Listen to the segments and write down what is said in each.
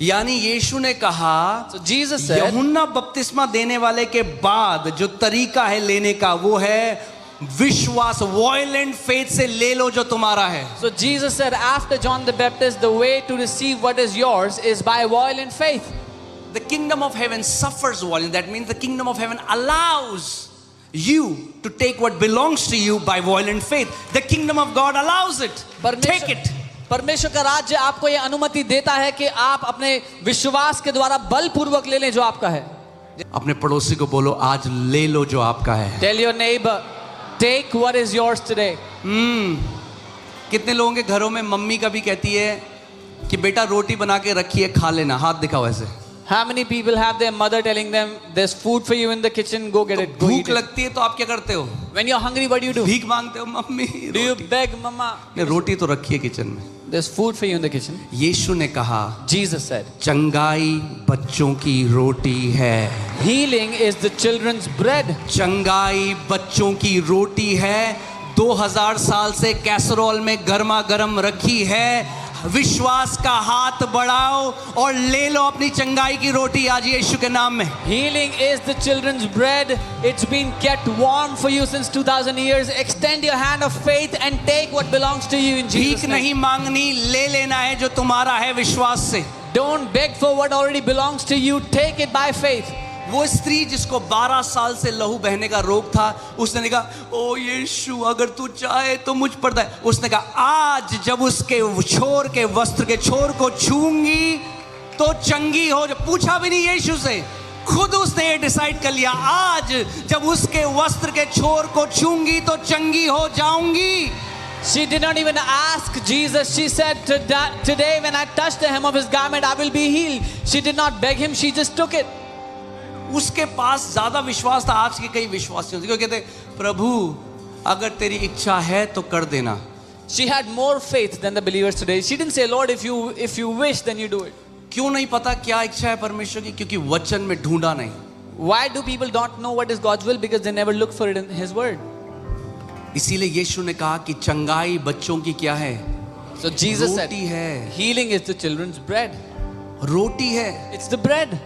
यानी यीशु ने कहा, So Jesus said, यूहन्ना बपतिस्मा देने वाले के बाद जो तरीका है लेने का वो है विश्वास, वायलेंट फेथ से ले लो जो तुम्हारा है। so Jesus said after John the Baptist, the way to receive what is yours is by violent faith. The kingdom of heaven suffers violence. That means the kingdom of heaven allows you to take what belongs to you by violent faith. The kingdom of God allows it. Take it. परमेश्वर का राज्य आपको यह अनुमति देता है कि आप अपने विश्वास के द्वारा बलपूर्वक ले लें जो आपका है। अपने पड़ोसी को बोलो, आज ले लो जो आपका है। Tell your neighbor, take what is yours today. कितने लोगों के घरों में मम्मी कभी कहती है कि बेटा रोटी बना के रखी है, खा लेना, हाथ दिखाओ ऐसे। How many people have their mother telling them, there's food for you in the kitchen, go get it, go eat भूख it. लगती है तो आप क्या करते हो? When you're hungry, what do you do? भीख मांगते हो, mummy Do you roti. beg, mama? नहीं, रोटी तो रखी है किचन में। There's food for you in the kitchen. यीशु ने कहा, Jesus said, चंगाई बच्चों की रोटी है। healing is the children's bread. चंगाई बच्चों की रोटी है। 2000 साल से कैसरोल में गर्मा गर्म रखी है। विश्वास का हाथ बढ़ाओ और ले लो अपनी चंगाई की रोटी आज यीशु के नाम में। Healing is the children's bread. It's been kept warm for you since 2000 years. Extend your hand of faith and take what belongs to you in Jesus' भीख name. नहीं मांगनी, ले लेना है जो तुम्हारा है विश्वास से। Don't beg for what already belongs to you. Take it by faith. वो स्त्री जिसको 12 साल से लहू बहने का रोग था, उसने कहा, ओ यीशु अगर तू चाहे तो मुझ पर दे। उसने कहा, आज जब उसके छोर के वस्त्र के छोर को छूंगी तो चंगी हो। पूछा भी नहीं यीशु से, खुद उसने ये डिसाइड कर लिया, आज जब उसके वस्त्र के छोर को छूंगी तो चंगी हो जाऊंगी। She did not even ask Jesus. She said, today when I touch the hem of his garment, I will be healed. She did not beg him. She just took it. उसके पास ज्यादा विश्वास था, आज के कई विश्वासियों से, क्योंकि कहते प्रभु अगर तेरी इच्छा है तो कर देना। She had more faith than the believers today. She didn't say, Lord, if you wish, then you do it. क्यों नहीं पता क्या इच्छा है परमेश्वर की? क्योंकि वचन में ढूंढा नहीं। Why do people not know what is God's will? Because they never look for it in his word. इसीलिए यीशु ने कहा कि चंगाई बच्चों की क्या है? So Jesus said, रोटी है। healing is the children's bread. रोटी है। It's the bread.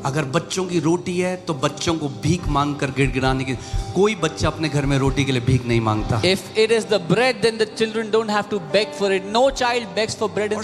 अगर बच्चों की रोटी है तो बच्चों को भीख मांग कर गिड़गिड़ाने की, कोई बच्चा अपने घर में रोटी के लिए भीख नहीं मांगता। If it is the bread, then the children don't have to beg for it. No child begs for bread in